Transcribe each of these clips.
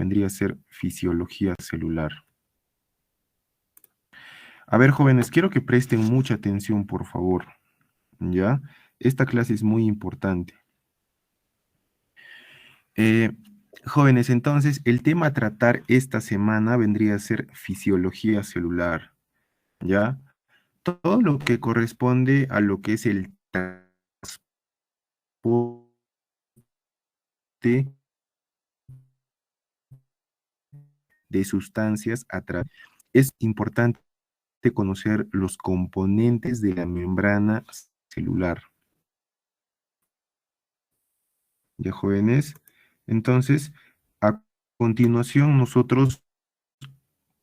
vendría a ser fisiología celular. A ver, jóvenes, quiero que presten mucha atención, por favor, ¿ya? Esta clase es muy importante. Eh, Jóvenes, entonces, el tema a tratar esta semana vendría a ser fisiología celular, ¿ya? Todo lo que corresponde a lo que es el transporte de sustancias a través. Es importante conocer los componentes de la membrana celular. ¿Ya, jóvenes? Entonces, a continuación nosotros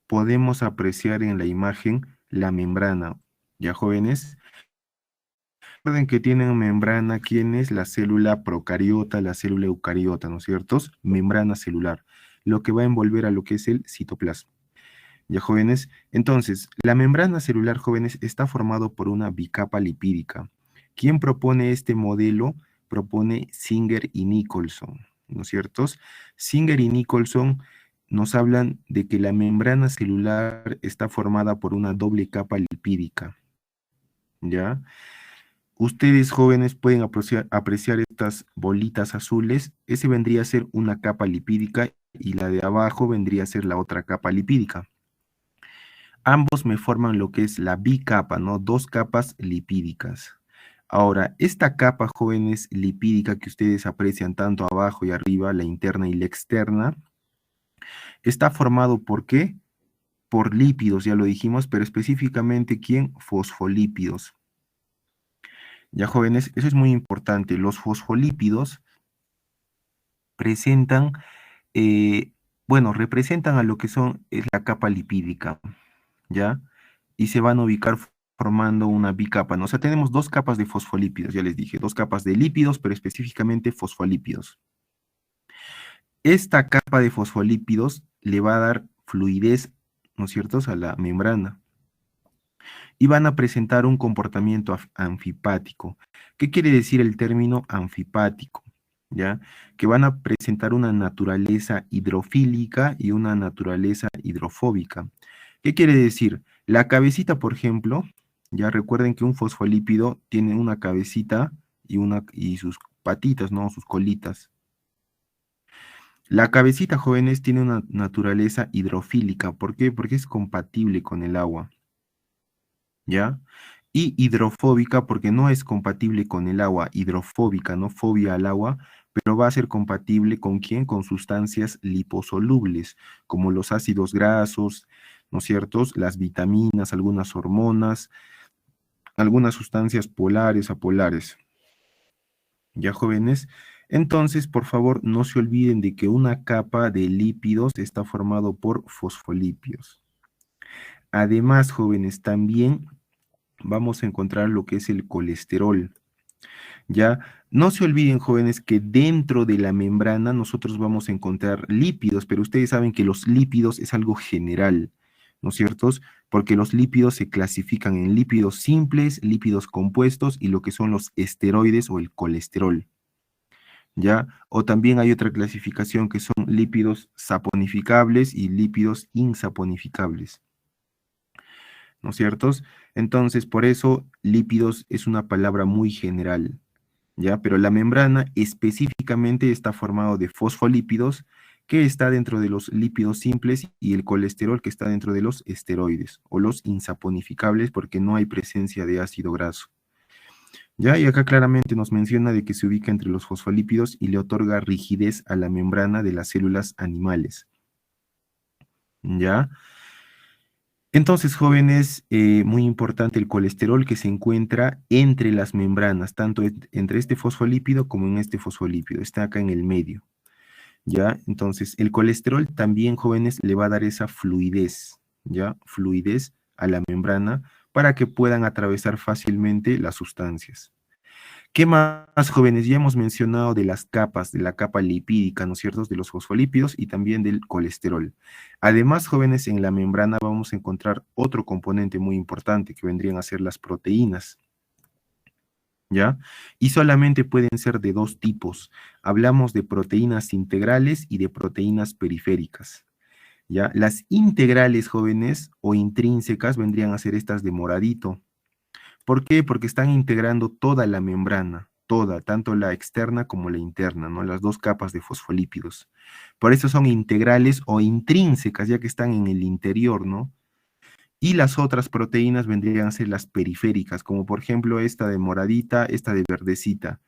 podemos apreciar en la imagen la membrana. ¿Ya, jóvenes? Recuerden que tienen membrana, ¿quién es? La célula procariota, la célula eucariota, ¿no es cierto? Membrana celular, lo que va a envolver a lo que es el citoplasma. ¿Ya, jóvenes? Entonces, la membrana celular, jóvenes, está formado por una bicapa lipídica. ¿Quién propone este modelo? Propone Singer y Nicholson, ¿no es cierto? Singer y Nicholson nos hablan de que la membrana celular está formada por una doble capa lipídica, ¿ya? Ustedes, jóvenes, pueden apreciar estas bolitas azules. Ese vendría a ser una capa lipídica y la de abajo vendría a ser la otra capa lipídica. Ambos me forman lo que es la bicapa, ¿no? Dos capas lipídicas. Ahora, esta capa, jóvenes, lipídica que ustedes aprecian tanto abajo y arriba, la interna y la externa, está formado ¿por qué? Por lípidos, ya lo dijimos, pero específicamente, ¿quién? Fosfolípidos. Ya, jóvenes, eso es muy importante. Los fosfolípidos presentan, bueno, representan a lo que es la capa lipídica, ¿ya? Y se van a ubicar formando una bicapa, ¿no? O sea, tenemos dos capas de fosfolípidos, ya les dije, dos capas de lípidos, pero específicamente fosfolípidos. Esta capa de fosfolípidos le va a dar fluidez, ¿no es cierto?, a la membrana. Y van a presentar un comportamiento anfipático. ¿Qué quiere decir el término anfipático? ¿Ya? Que van a presentar una naturaleza hidrofílica y una naturaleza hidrofóbica. ¿Qué quiere decir? La cabecita, por ejemplo, ya recuerden que un fosfolípido tiene una cabecita y sus patitas, ¿no? Sus colitas. La cabecita, jóvenes, tiene una naturaleza hidrofílica. ¿Por qué? Porque es compatible con el agua, ¿ya? Y hidrofóbica porque no es compatible con el agua, hidrofóbica, no fobia al agua, pero va a ser compatible ¿con quién? Con sustancias liposolubles, como los ácidos grasos, ¿no es cierto? Las vitaminas, algunas hormonas, algunas sustancias polares, apolares. ¿Ya, jóvenes? Entonces, por favor, no se olviden de que una capa de lípidos está formado por fosfolípidos. Además, jóvenes, también vamos a encontrar lo que es el colesterol. Ya, no se olviden, jóvenes, que dentro de la membrana nosotros vamos a encontrar lípidos, pero ustedes saben que los lípidos es algo general, ¿no es cierto? Porque los lípidos se clasifican en lípidos simples, lípidos compuestos y lo que son los esteroides o el colesterol. ¿Ya? O también hay otra clasificación que son lípidos saponificables y lípidos insaponificables, ¿no es cierto? Entonces, por eso, lípidos es una palabra muy general, ¿ya? Pero la membrana específicamente está formado de fosfolípidos, que está dentro de los lípidos simples, y el colesterol, que está dentro de los esteroides, o los insaponificables, porque no hay presencia de ácido graso. ¿Ya? Y acá claramente nos menciona de que se ubica entre los fosfolípidos y le otorga rigidez a la membrana de las células animales. ¿Ya? Entonces, jóvenes, muy importante el colesterol que se encuentra entre las membranas, tanto entre este fosfolípido como en este fosfolípido, está acá en el medio, ¿ya? Entonces, el colesterol también, jóvenes, le va a dar esa fluidez, ¿ya? Fluidez a la membrana para que puedan atravesar fácilmente las sustancias. ¿Qué más, jóvenes? Ya hemos mencionado de las capas, de la capa lipídica, ¿no es cierto?, de los fosfolípidos y también del colesterol. Además, jóvenes, en la membrana vamos a encontrar otro componente muy importante que vendrían a ser las proteínas. ¿ya? Y solamente pueden ser de dos tipos. Hablamos de proteínas integrales y de proteínas periféricas, ¿ya? Las integrales, jóvenes, o intrínsecas vendrían a ser estas de moradito. ¿Por qué? Porque están integrando toda la membrana, toda, tanto la externa como la interna, ¿no? Las dos capas de fosfolípidos. Por eso son integrales o intrínsecas, ya que están en el interior, ¿no? Y las otras proteínas vendrían a ser las periféricas, como por ejemplo esta de moradita, esta de verdecita.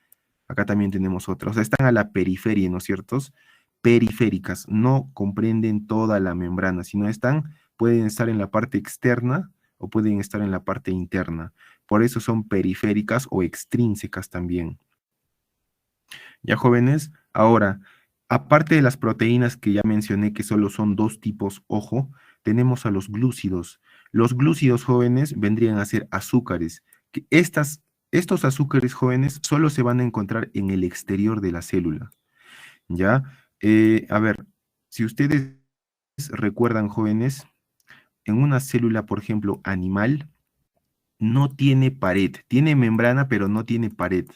Acá también tenemos otras. O sea, están a la periferia, ¿no es cierto? Periféricas, no comprenden toda la membrana, sino pueden estar en la parte externa o pueden estar en la parte interna. Por eso son periféricas o extrínsecas también. ¿Ya, jóvenes? Ahora, aparte de las proteínas que ya mencioné, que solo son dos tipos, ojo, tenemos a los glúcidos. Los glúcidos, jóvenes, vendrían a ser azúcares. Que estos azúcares, jóvenes, solo se van a encontrar en el exterior de la célula. ¿Ya? A ver, si ustedes recuerdan, jóvenes, en una célula, por ejemplo, animal, no tiene pared, tiene membrana, pero no tiene pared.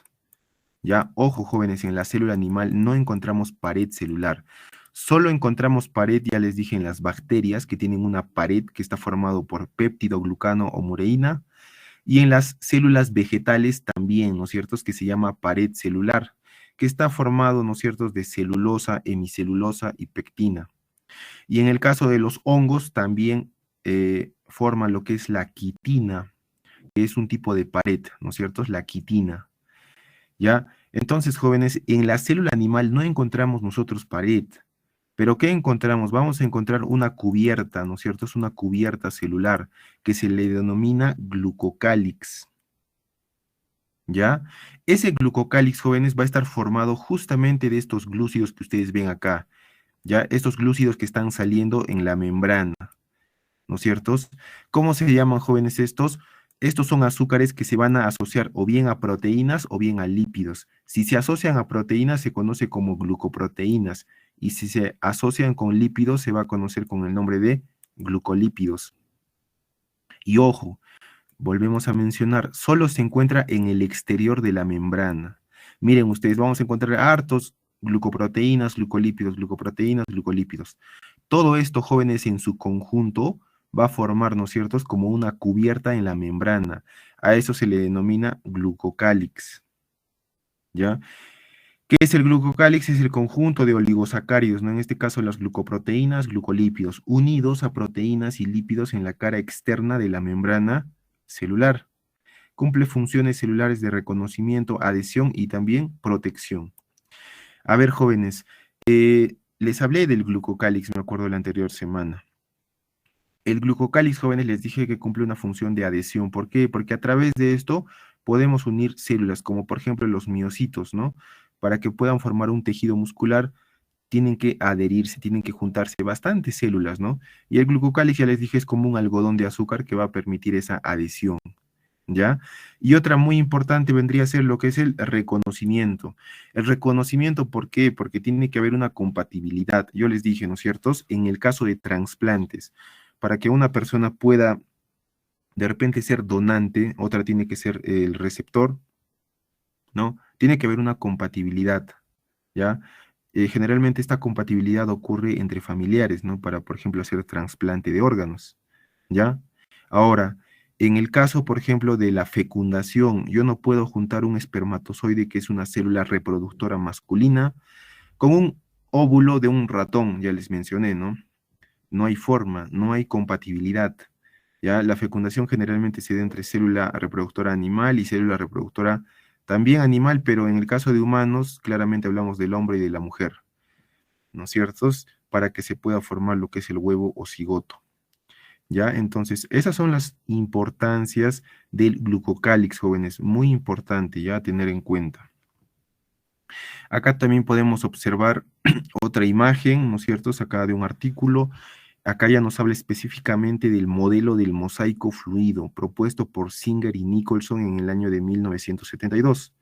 Ya, ojo, jóvenes, en la célula animal no encontramos pared celular. Solo encontramos pared, ya les dije, en las bacterias, que tienen una pared que está formado por péptido, glucano o mureína, y en las células vegetales también, ¿no es cierto? Que se llama pared celular, que está formado, ¿no es cierto?, de celulosa, hemicelulosa y pectina. Y en el caso de los hongos también forman lo que es la quitina, que es un tipo de pared, ¿no es cierto? Es la quitina, ¿ya? Entonces, jóvenes, en la célula animal no encontramos nosotros pared, pero ¿qué encontramos? Vamos a encontrar una cubierta, ¿no es cierto? Es una cubierta celular que se le denomina glucocálix, ¿ya? Ese glucocálix, jóvenes, va a estar formado justamente de estos glúcidos que ustedes ven acá, ¿ya? Estos glúcidos que están saliendo en la membrana, ¿no es cierto? ¿Cómo se llaman, jóvenes, estos? Estos son azúcares que se van a asociar o bien a proteínas o bien a lípidos. Si se asocian a proteínas, se conoce como glucoproteínas, y si se asocian con lípidos, se va a conocer con el nombre de glucolípidos. Y ojo, volvemos a mencionar, solo se encuentra en el exterior de la membrana. Miren ustedes, vamos a encontrar hartos glucoproteínas, glucolípidos, glucoproteínas, glucolípidos. Todo esto, jóvenes, en su conjunto va a formar, ¿no es cierto?, como una cubierta en la membrana. A eso se le denomina glucocálix, ¿ya? ¿Qué es el glucocálix? Es el conjunto de oligosacáridos, ¿no? En este caso las glucoproteínas, glucolípidos, unidos a proteínas y lípidos en la cara externa de la membrana celular. Cumple funciones celulares de reconocimiento, adhesión y también protección. A ver, jóvenes, les hablé del glucocálix, me acuerdo la anterior semana. El glucocálix, jóvenes, les dije que cumple una función de adhesión. ¿Por qué? Porque a través de esto podemos unir células, como por ejemplo los miocitos, ¿no? Para que puedan formar un tejido muscular, tienen que adherirse, tienen que juntarse bastantes células, ¿no? Y el glucocálix, ya les dije, es como un algodón de azúcar que va a permitir esa adhesión, ¿ya? Y otra muy importante vendría a ser lo que es el reconocimiento. El reconocimiento, ¿por qué? Porque tiene que haber una compatibilidad. Yo les dije, ¿no es cierto? En el caso de trasplantes, para que una persona pueda de repente ser donante, otra tiene que ser el receptor, ¿no? Tiene que haber una compatibilidad, ¿ya? Generalmente esta compatibilidad ocurre entre familiares, ¿no? Para, por ejemplo, hacer trasplante de órganos, ¿ya? Ahora, en el caso, por ejemplo, de la fecundación, yo no puedo juntar un espermatozoide, que es una célula reproductora masculina, con un óvulo de un ratón, ya les mencioné, ¿no? No hay forma, no hay compatibilidad. Ya la fecundación generalmente se da entre célula reproductora animal y célula reproductora también animal, pero en el caso de humanos, claramente hablamos del hombre y de la mujer, ¿no es cierto? Para que se pueda formar lo que es el huevo o cigoto. ¿Ya? Entonces, esas son las importancias del glucocálix, jóvenes, muy importante ya tener en cuenta. Acá también podemos observar otra imagen, ¿no es cierto? Sacada de un artículo. Acá ya nos habla específicamente del modelo del mosaico fluido propuesto por Singer y Nicholson en el año de 1972.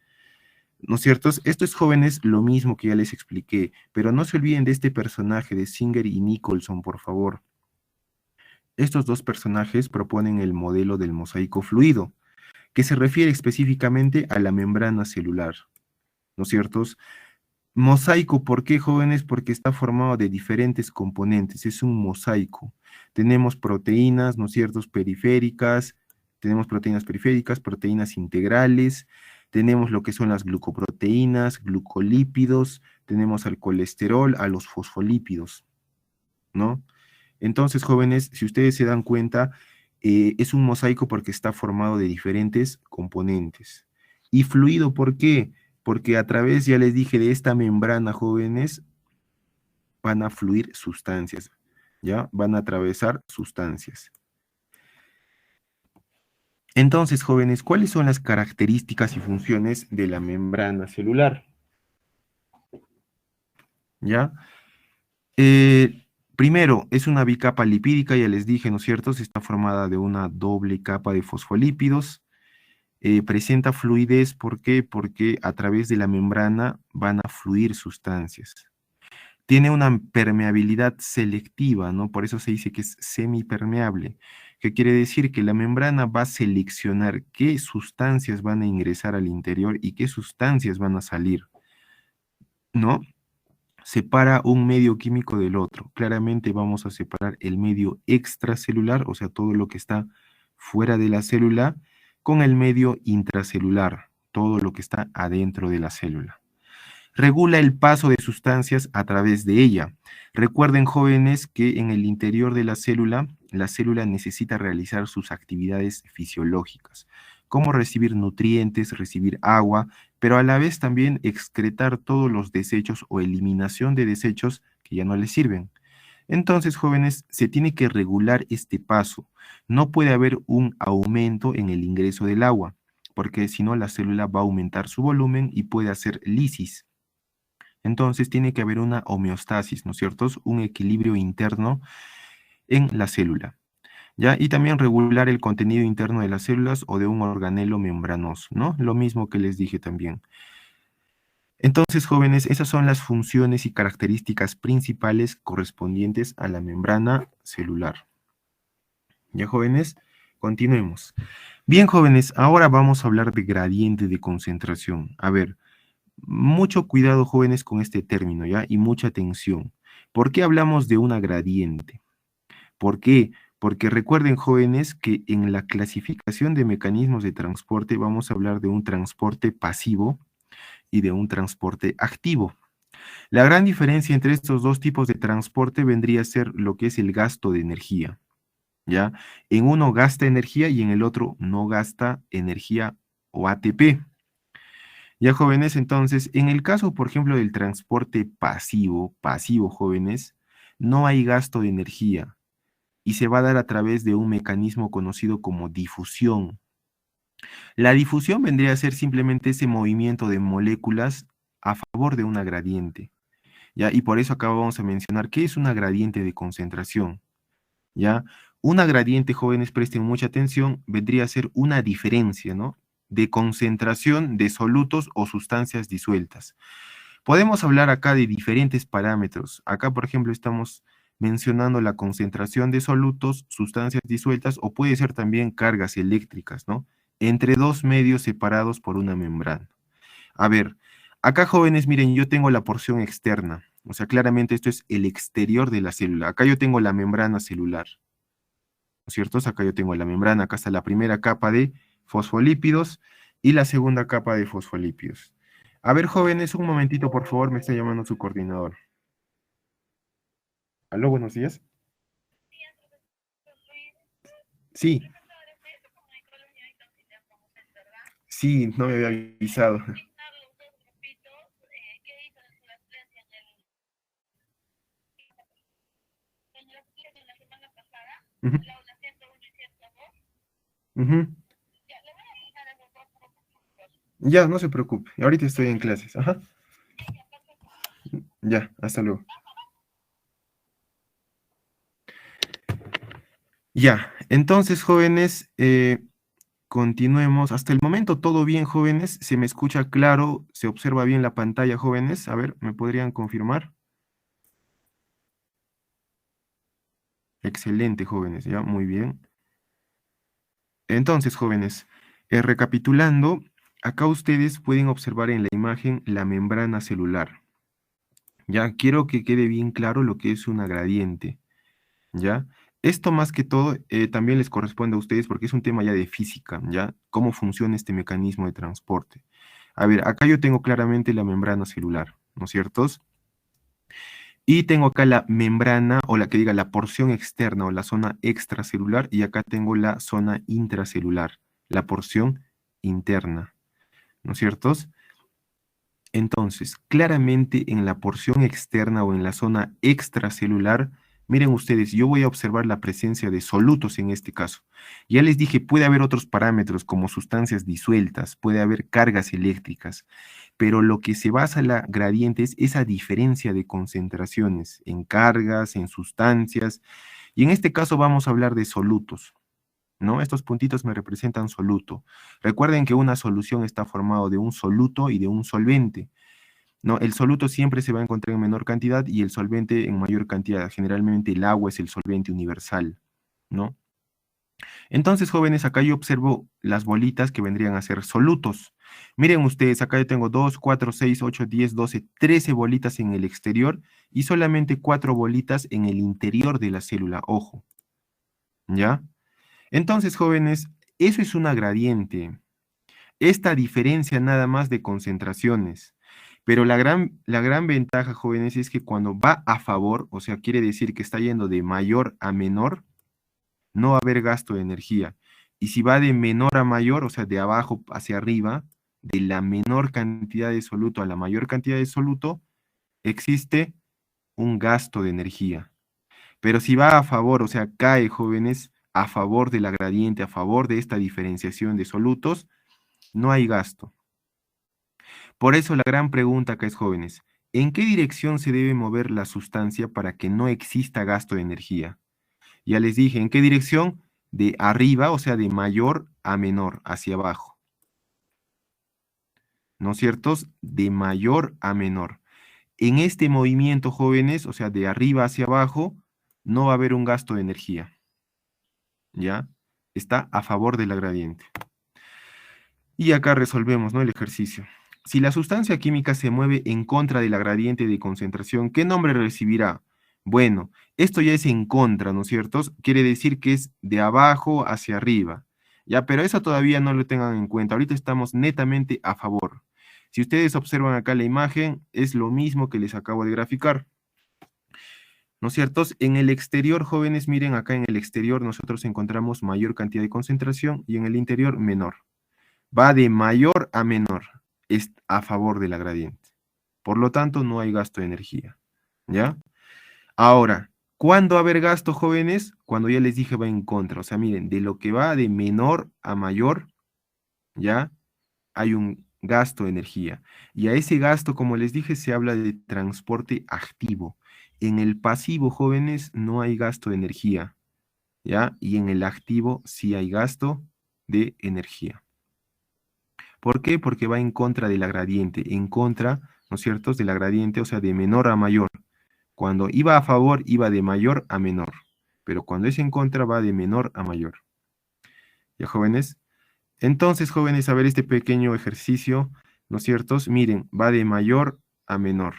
¿No es cierto? Esto es, jóvenes, lo mismo que ya les expliqué, pero no se olviden de este personaje de Singer y Nicholson, por favor. Estos dos personajes proponen el modelo del mosaico fluido, que se refiere específicamente a la membrana celular, ¿no es cierto? Mosaico, ¿por qué, jóvenes? Porque está formado de diferentes componentes, es un mosaico. Tenemos proteínas, ¿no es cierto?, periféricas, tenemos proteínas periféricas, proteínas integrales, tenemos lo que son las glucoproteínas, glucolípidos, tenemos al colesterol, a los fosfolípidos, ¿no? Entonces, jóvenes, si ustedes se dan cuenta, es un mosaico porque está formado de diferentes componentes. Y fluido, ¿por qué? Porque a través, ya les dije, de esta membrana, jóvenes, van a fluir sustancias, ¿ya? Van a atravesar sustancias. Entonces, jóvenes, ¿cuáles son las características y funciones de la membrana celular? ¿Ya? Primero, es una bicapa lipídica, ya les dije, ¿no es cierto? Está formada de una doble capa de fosfolípidos. Presenta fluidez, ¿por qué? Porque a través de la membrana van a fluir sustancias. Tiene una permeabilidad selectiva, ¿no? Por eso se dice que es semipermeable, que quiere decir que la membrana va a seleccionar qué sustancias van a ingresar al interior y qué sustancias van a salir, ¿no? Separa un medio químico del otro. Claramente vamos a separar el medio extracelular, o sea, todo lo que está fuera de la célula, con el medio intracelular, todo lo que está adentro de la célula. Regula el paso de sustancias a través de ella. Recuerden, jóvenes, que en el interior de la célula necesita realizar sus actividades fisiológicas, como recibir nutrientes, recibir agua, pero a la vez también excretar todos los desechos o eliminación de desechos que ya no le sirven. Entonces, jóvenes, se tiene que regular este paso. No puede haber un aumento en el ingreso del agua, porque si no la célula va a aumentar su volumen y puede hacer lisis. Entonces tiene que haber una homeostasis, ¿no es cierto? Un equilibrio interno en la célula, ¿ya? Y también regular el contenido interno de las células o de un organelo membranoso, ¿no? Lo mismo que les dije también. Entonces, jóvenes, esas son las funciones y características principales correspondientes a la membrana celular. ¿Ya, jóvenes? Continuemos. Bien, jóvenes, ahora vamos a hablar de gradiente de concentración. A ver, mucho cuidado, jóvenes, con este término, ¿ya? Y mucha atención. ¿Por qué hablamos de una gradiente? ¿Por qué? Porque recuerden, jóvenes, que en la clasificación de mecanismos de transporte vamos a hablar de un transporte pasivo y de un transporte activo. La gran diferencia entre estos dos tipos de transporte vendría a ser lo que es el gasto de energía, ¿ya? En uno gasta energía y en el otro no gasta energía o ATP. Ya, jóvenes, entonces, en el caso, por ejemplo, del transporte pasivo, jóvenes, no hay gasto de energía y se va a dar a través de un mecanismo conocido como difusión. La difusión vendría a ser simplemente ese movimiento de moléculas a favor de una gradiente, ¿ya? Y por eso acá vamos a mencionar qué es una gradiente de concentración, ¿ya? Una gradiente, jóvenes, presten mucha atención, vendría a ser una diferencia, ¿no? De concentración de solutos o sustancias disueltas. Podemos hablar acá de diferentes parámetros. Acá, por ejemplo, estamos mencionando la concentración de solutos, sustancias disueltas, o puede ser también cargas eléctricas, ¿no? Entre dos medios separados por una membrana. A ver, acá, jóvenes, miren, yo tengo la porción externa. O sea, claramente esto es el exterior de la célula. Acá yo tengo la membrana celular, ¿no es cierto? Acá yo tengo la membrana, acá está la primera capa de fosfolípidos y la segunda capa de fosfolípidos. A ver, jóvenes, un momentito, por favor, me está llamando su coordinador. Aló, buenos días. Sí, sí, no me había avisado. Ujú, ujú. Ya, no se preocupe. Ahorita estoy en clases. Ajá. Ya, hasta luego. Ya, entonces, jóvenes, continuemos. Hasta el momento todo bien, jóvenes. Se me escucha claro, se observa bien la pantalla, jóvenes. A ver, ¿me podrían confirmar? Excelente, jóvenes, ya, muy bien. Entonces, jóvenes, Recapitulando, acá ustedes pueden observar en la imagen la membrana celular. Ya, quiero que quede bien claro lo que es una gradiente. ¿Ya? Esto más que todo también les corresponde a ustedes porque es un tema ya de física, ¿ya? Cómo funciona este mecanismo de transporte. A ver, acá yo tengo claramente la membrana celular, ¿no es cierto? Y tengo acá la membrana, o la que diga la porción externa o la zona extracelular, y acá tengo la zona intracelular, la porción interna, ¿no es cierto? Entonces, claramente en la porción externa o en la zona extracelular, miren ustedes, yo voy a observar la presencia de solutos en este caso. Ya les dije, puede haber otros parámetros como sustancias disueltas, puede haber cargas eléctricas, pero lo que se basa la gradiente es esa diferencia de concentraciones en cargas, en sustancias, y en este caso vamos a hablar de solutos, ¿no? Estos puntitos me representan soluto. Recuerden que una solución está formado de un soluto y de un solvente. No, el soluto siempre se va a encontrar en menor cantidad y el solvente en mayor cantidad. Generalmente el agua es el solvente universal, ¿no? Entonces, jóvenes, acá yo observo las bolitas que vendrían a ser solutos. Miren ustedes, acá yo tengo 2, 4, 6, 8, 10, 12, 13 bolitas en el exterior y solamente 4 bolitas en el interior de la célula, ojo, ¿ya? Entonces, jóvenes, eso es una gradiente. Esta diferencia nada más de concentraciones. Pero la gran ventaja, jóvenes, es que cuando va a favor, o sea, quiere decir que está yendo de mayor a menor, no va a haber gasto de energía. Y si va de menor a mayor, o sea, de abajo hacia arriba, de la menor cantidad de soluto a la mayor cantidad de soluto, existe un gasto de energía. Pero si va a favor, o sea, cae, jóvenes, a favor de la gradiente, a favor de esta diferenciación de solutos, no hay gasto. Por eso la gran pregunta acá es, jóvenes, ¿en qué dirección se debe mover la sustancia para que no exista gasto de energía? Ya les dije, ¿en qué dirección? De arriba, o sea, de mayor a menor, hacia abajo. ¿No es cierto? De mayor a menor. En este movimiento, jóvenes, o sea, de arriba hacia abajo, no va a haber un gasto de energía. ¿Ya? Está a favor de la gradiente. Y acá resolvemos, ¿no? El ejercicio. Si la sustancia química se mueve en contra de la gradiente de concentración, ¿qué nombre recibirá? Bueno, esto ya es en contra, ¿no es cierto? Quiere decir que es de abajo hacia arriba. Ya, pero eso todavía no lo tengan en cuenta. Ahorita estamos netamente a favor. Si ustedes observan acá la imagen, es lo mismo que les acabo de graficar. ¿No es cierto? En el exterior, jóvenes, miren acá en el exterior nosotros encontramos mayor cantidad de concentración y en el interior menor. Va de mayor a menor, es a favor de la gradiente. Por lo tanto, no hay gasto de energía. ¿Ya? Ahora, ¿cuándo va a haber gasto, jóvenes? Cuando ya les dije va en contra. O sea, miren, de lo que va de menor a mayor, ¿ya? Hay un gasto de energía. Y a ese gasto, como les dije, se habla de transporte activo. En el pasivo, jóvenes, no hay gasto de energía, ¿ya? Y en el activo sí hay gasto de energía. ¿Por qué? Porque va en contra de la gradiente, en contra, ¿no es cierto?, de la gradiente, o sea, de menor a mayor. Cuando iba a favor, iba de mayor a menor, pero cuando es en contra, va de menor a mayor. ¿Ya, jóvenes? Entonces, jóvenes, a ver este pequeño ejercicio, ¿no es cierto? Miren, va de mayor a menor.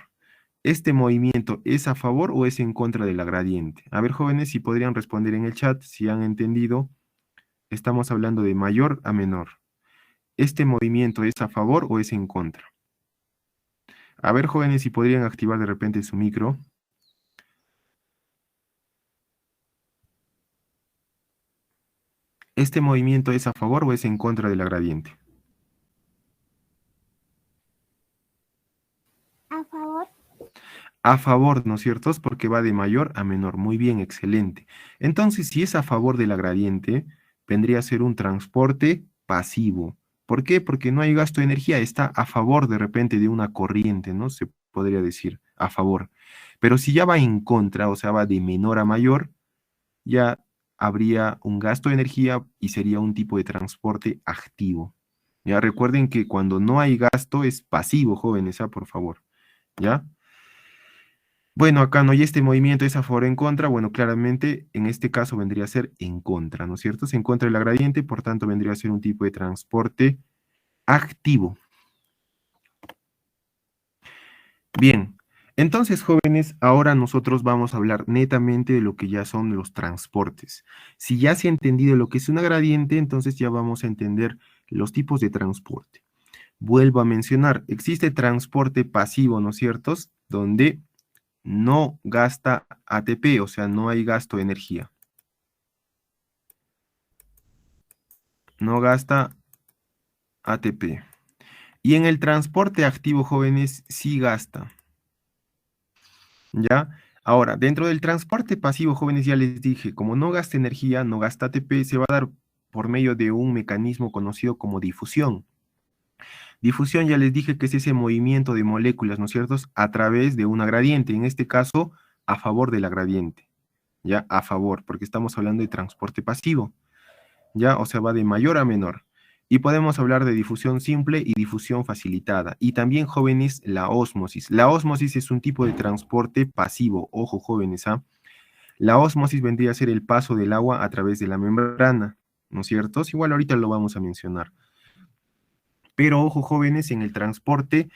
¿Este movimiento es a favor o es en contra de la gradiente? A ver, jóvenes, si podrían responder en el chat, si han entendido, estamos hablando de mayor a menor. ¿Este movimiento es a favor o es en contra? A ver, jóvenes, si podrían activar de repente su micro. ¿Este movimiento es a favor o es en contra de la gradiente? A favor. A favor, ¿no es cierto? Es porque va de mayor a menor. Muy bien, excelente. Entonces, si es a favor de la gradiente, vendría a ser un transporte pasivo. ¿Por qué? Porque no hay gasto de energía. Está a favor de repente de una corriente, ¿no? Se podría decir a favor. Pero si ya va en contra, o sea, va de menor a mayor, ya habría un gasto de energía y sería un tipo de transporte activo. Ya recuerden que cuando no hay gasto es pasivo, jóvenes, por favor. ¿Ya? Bueno, acá no hay este movimiento, es a favor o en contra. Bueno, claramente en este caso vendría a ser en contra, ¿no es cierto? Se encuentra la gradiente, por tanto vendría a ser un tipo de transporte activo. Bien, entonces jóvenes, ahora nosotros vamos a hablar netamente de lo que ya son los transportes. Si ya se ha entendido lo que es una gradiente, entonces ya vamos a entender los tipos de transporte. Vuelvo a mencionar, existe transporte pasivo, ¿no es cierto? Donde no gasta ATP, o sea, no hay gasto de energía. No gasta ATP. Y en el transporte activo, jóvenes, sí gasta. ¿Ya? Ahora, dentro del transporte pasivo, jóvenes, ya les dije, como no gasta energía, no gasta ATP, se va a dar por medio de un mecanismo conocido como difusión. Difusión ya les dije que es ese movimiento de moléculas, ¿no es cierto?, a través de una gradiente, en este caso, a favor de la gradiente, ¿ya? A favor, porque estamos hablando de transporte pasivo, ¿ya? O sea, va de mayor a menor. Y podemos hablar de difusión simple y difusión facilitada. Y también, jóvenes, la ósmosis. La ósmosis es un tipo de transporte pasivo. Ojo, jóvenes, ¿ah? La ósmosis vendría a ser el paso del agua a través de la membrana, ¿no es cierto? Igual ahorita lo vamos a mencionar. Pero ojo, jóvenes, en el transporte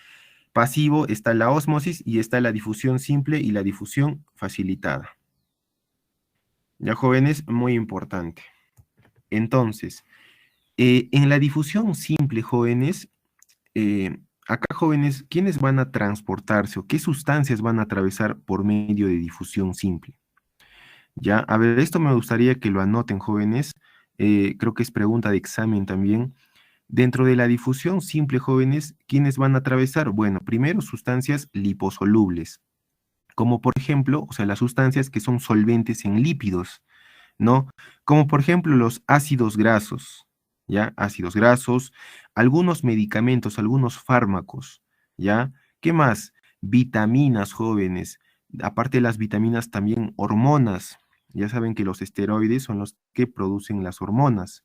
pasivo está la ósmosis y está la difusión simple y la difusión facilitada. Ya, jóvenes, muy importante. Entonces, en la difusión simple, jóvenes, acá, jóvenes, ¿quiénes van a transportarse o qué sustancias van a atravesar por medio de difusión simple? Ya, a ver, esto me gustaría que lo anoten, jóvenes. Creo que es pregunta de examen también. Dentro de la difusión simple, jóvenes, ¿quiénes van a atravesar? Bueno, primero sustancias liposolubles, como por ejemplo, o sea, las sustancias que son solventes en lípidos, ¿no? Como por ejemplo los ácidos grasos, ¿ya? Ácidos grasos, algunos medicamentos, algunos fármacos, ¿ya? ¿Qué más? Vitaminas, jóvenes. Aparte de las vitaminas, también hormonas. Ya saben que los esteroides son los que producen las hormonas,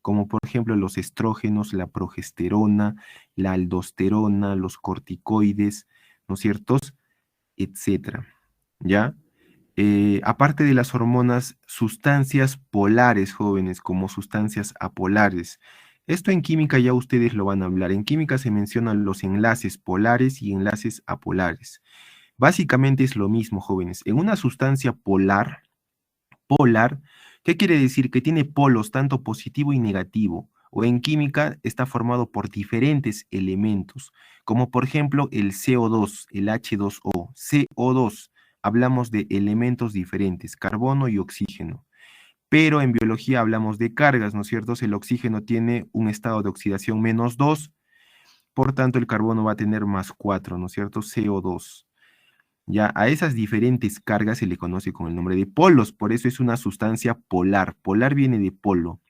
como por ejemplo los estrógenos, la progesterona, la aldosterona, los corticoides, ¿no es cierto? Etcétera, ¿ya? Aparte de las hormonas, sustancias polares, jóvenes, como sustancias apolares. Esto en química ya ustedes lo van a hablar. En química se mencionan los enlaces polares y enlaces apolares. Básicamente es lo mismo, jóvenes. En una sustancia polar, ¿qué quiere decir? Que tiene polos tanto positivo y negativo. O en química está formado por diferentes elementos, como por ejemplo el CO2, el H2O. CO2, hablamos de elementos diferentes, carbono y oxígeno. Pero en biología hablamos de cargas, ¿no es cierto? El oxígeno tiene un estado de oxidación -2, por tanto el carbono va a tener +4, ¿no es cierto? CO2. Ya a esas diferentes cargas se le conoce con el nombre de polos, por eso es una sustancia polar. Polar viene de polo.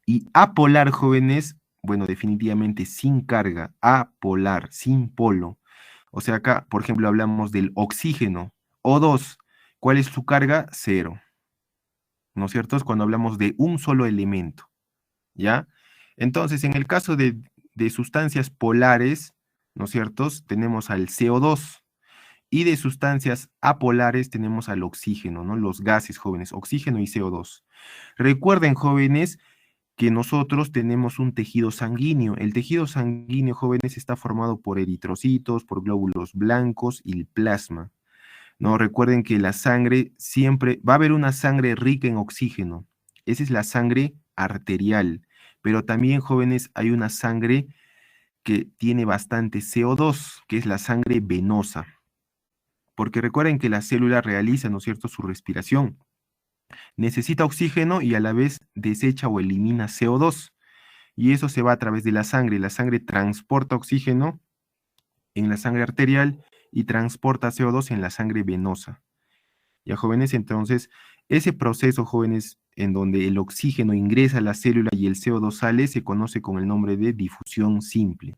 Y apolar, jóvenes, bueno, definitivamente sin carga, apolar, sin polo. O sea, acá, por ejemplo, hablamos del oxígeno, O2. ¿Cuál es su carga? Cero. ¿No es cierto? Es cuando hablamos de un solo elemento, ¿ya? Entonces, en el caso de sustancias polares, ¿no es cierto? Tenemos al CO2. Y de sustancias apolares tenemos al oxígeno, ¿no? Los gases, jóvenes, oxígeno y CO2. Recuerden, jóvenes, que nosotros tenemos un tejido sanguíneo. El tejido sanguíneo, jóvenes, está formado por eritrocitos, por glóbulos blancos y el plasma, ¿no? Recuerden que la sangre siempre, va a haber una sangre rica en oxígeno. Esa es la sangre arterial. Pero también, jóvenes, hay una sangre que tiene bastante CO2, que es la sangre venosa. Porque recuerden que la célula realiza, ¿no es cierto?, su respiración. Necesita oxígeno y a la vez desecha o elimina CO2. Y eso se va a través de la sangre. La sangre transporta oxígeno en la sangre arterial y transporta CO2 en la sangre venosa. Ya, jóvenes, entonces, ese proceso, jóvenes, en donde el oxígeno ingresa a la célula y el CO2 sale, se conoce con el nombre de difusión simple.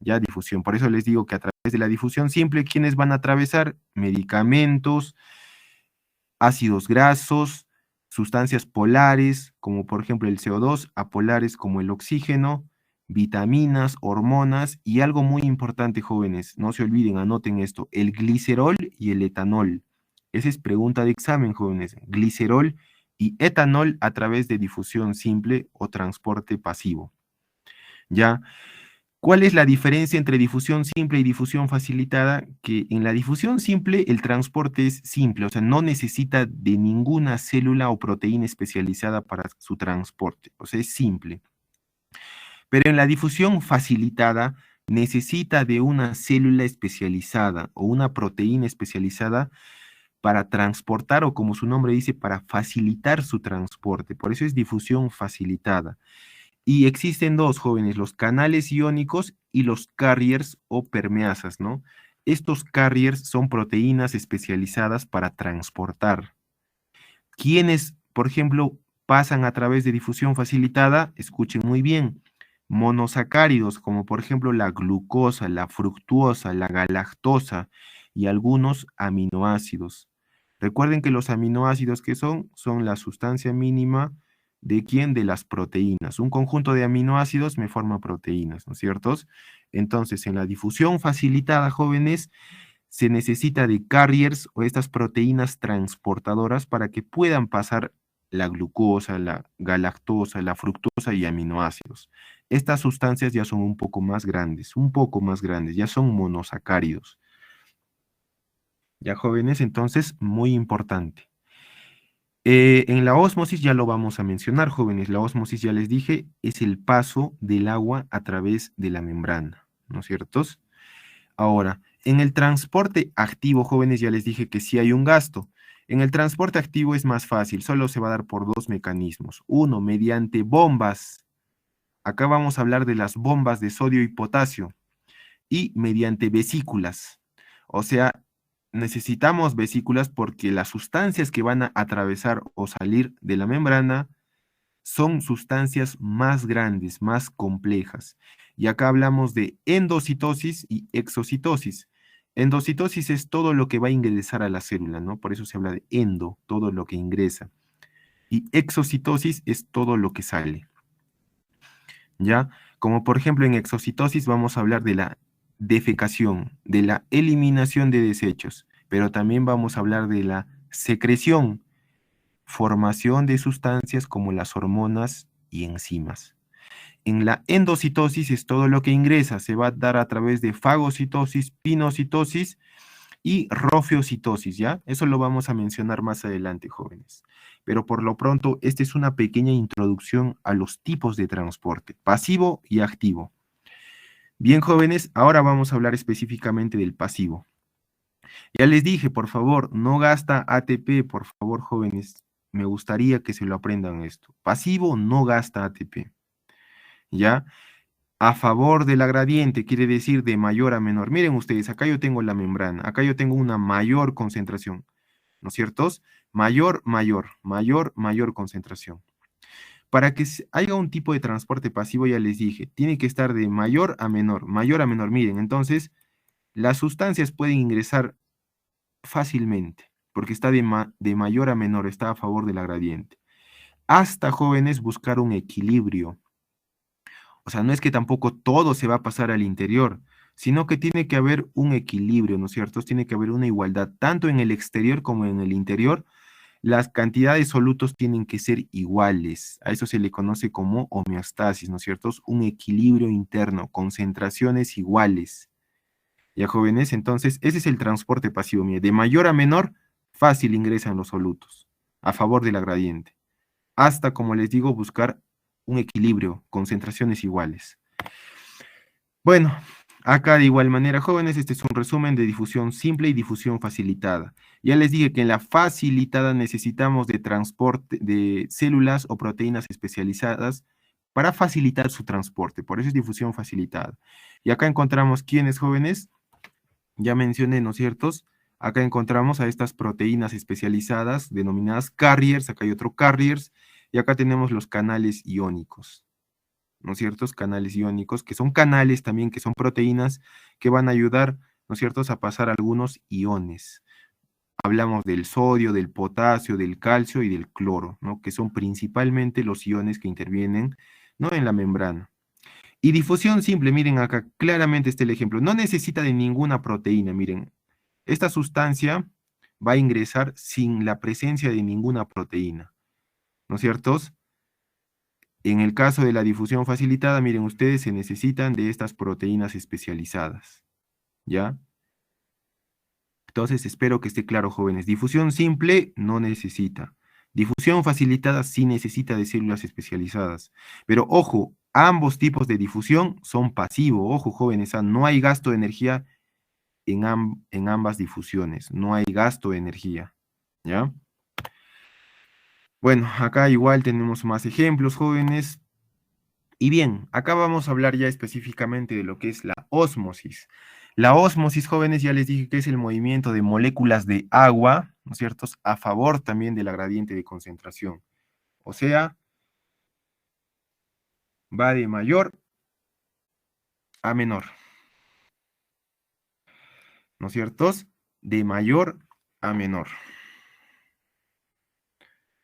Ya, difusión. Por eso les digo que a través de la difusión simple, ¿quiénes van a atravesar? Medicamentos, ácidos grasos, sustancias polares, como por ejemplo el CO2, apolares como el oxígeno, vitaminas, hormonas y algo muy importante, jóvenes, no se olviden, anoten esto, el glicerol y el etanol. Esa es pregunta de examen, jóvenes. Glicerol y etanol a través de difusión simple o transporte pasivo. ¿Ya? ¿Cuál es la diferencia entre difusión simple y difusión facilitada? Que en la difusión simple el transporte es simple, o sea, no necesita de ninguna célula o proteína especializada para su transporte, o sea, es simple. Pero en la difusión facilitada necesita de una célula especializada o una proteína especializada para transportar o como su nombre dice, para facilitar su transporte. Por eso es difusión facilitada. Y existen dos, jóvenes, los canales iónicos y los carriers o permeasas, ¿no? Estos carriers son proteínas especializadas para transportar. Quienes, por ejemplo, pasan a través de difusión facilitada, escuchen muy bien, monosacáridos como por ejemplo la glucosa, la fructuosa, la galactosa y algunos aminoácidos. Recuerden que los aminoácidos que son la sustancia mínima de quién, de las proteínas. Un conjunto de aminoácidos me forma proteínas, ¿no es cierto? Entonces, en la difusión facilitada, jóvenes, se necesita de carriers o estas proteínas transportadoras para que puedan pasar la glucosa, la galactosa, la fructosa y aminoácidos. Estas sustancias ya son un poco más grandes, ya son monosacáridos. Ya jóvenes, entonces, muy importante. En la ósmosis ya lo vamos a mencionar, jóvenes. La ósmosis, ya les dije, es el paso del agua a través de la membrana, ¿no es cierto? Ahora, en el transporte activo, jóvenes, ya les dije que sí hay un gasto. En el transporte activo es más fácil, solo se va a dar por dos mecanismos. Uno, mediante bombas. Acá vamos a hablar de las bombas de sodio y potasio. Y mediante vesículas. O sea, necesitamos vesículas porque las sustancias que van a atravesar o salir de la membrana son sustancias más grandes, más complejas. Y acá hablamos de endocitosis y exocitosis. Endocitosis es todo lo que va a ingresar a la célula, ¿no? Por eso se habla de endo, todo lo que ingresa. Y exocitosis es todo lo que sale, ¿ya? Como por ejemplo en exocitosis vamos a hablar de la defecación, de la eliminación de desechos, pero también vamos a hablar de la secreción, formación de sustancias como las hormonas y enzimas. En la endocitosis es todo lo que ingresa, se va a dar a través de fagocitosis, pinocitosis y rofiocitosis, ¿ya? Eso lo vamos a mencionar más adelante, jóvenes. Pero por lo pronto, esta es una pequeña introducción a los tipos de transporte, pasivo y activo. Bien, jóvenes, ahora vamos a hablar específicamente del pasivo. Ya les dije, por favor, no gasta ATP, por favor, jóvenes. Me gustaría que se lo aprendan esto. Pasivo no gasta ATP, ¿ya? A favor de la gradiente, quiere decir de mayor a menor. Miren ustedes, acá yo tengo la membrana, acá yo tengo una mayor concentración, ¿no es cierto? Mayor, mayor, mayor, mayor concentración. Para que haya un tipo de transporte pasivo, ya les dije, tiene que estar de mayor a menor, mayor a menor. Miren, entonces, las sustancias pueden ingresar fácilmente, porque está de mayor a menor, está a favor de la gradiente. Hasta jóvenes buscar un equilibrio. O sea, no es que tampoco todo se va a pasar al interior, sino que tiene que haber un equilibrio, ¿no es cierto? Tiene que haber una igualdad, tanto en el exterior como en el interior. Las cantidades de solutos tienen que ser iguales. A eso se le conoce como homeostasis, ¿no es cierto? Un equilibrio interno, concentraciones iguales. Ya jóvenes, entonces ese es el transporte pasivo. Mire, de mayor a menor, fácil ingresan los solutos, a favor de la gradiente. Hasta, como les digo, buscar un equilibrio, concentraciones iguales. Bueno, acá de igual manera, jóvenes, este es un resumen de difusión simple y difusión facilitada. Ya les dije que en la facilitada necesitamos de transporte de células o proteínas especializadas para facilitar su transporte, por eso es difusión facilitada. Y acá encontramos quiénes, jóvenes, ya mencioné, ¿no es cierto? Acá encontramos a estas proteínas especializadas denominadas carriers, acá hay otro carriers, y acá tenemos los canales iónicos. ¿No es cierto? Canales iónicos, que son canales también, que son proteínas que van a ayudar, ¿no es cierto?, a pasar algunos iones. Hablamos del sodio, del potasio, del calcio y del cloro, ¿no? Que son principalmente los iones que intervienen, ¿no?, en la membrana. Y difusión simple, miren acá, claramente está el ejemplo. No necesita de ninguna proteína, miren. Esta sustancia va a ingresar sin la presencia de ninguna proteína, ¿no es cierto? En el caso de la difusión facilitada, miren ustedes, se necesitan de estas proteínas especializadas, ¿ya? Entonces, espero que esté claro, jóvenes. Difusión simple no necesita. Difusión facilitada sí necesita de células especializadas. Pero ojo, ambos tipos de difusión son pasivos. Ojo, jóvenes, no hay gasto de energía en ambas difusiones. No hay gasto de energía, ¿ya? Bueno, acá igual tenemos más ejemplos, jóvenes. Y bien, acá vamos a hablar ya específicamente de lo que es la ósmosis. La ósmosis, jóvenes, ya les dije que es el movimiento de moléculas de agua, ¿no es cierto?, a favor también de la gradiente de concentración. O sea, va de mayor a menor, ¿no es cierto? De mayor a menor.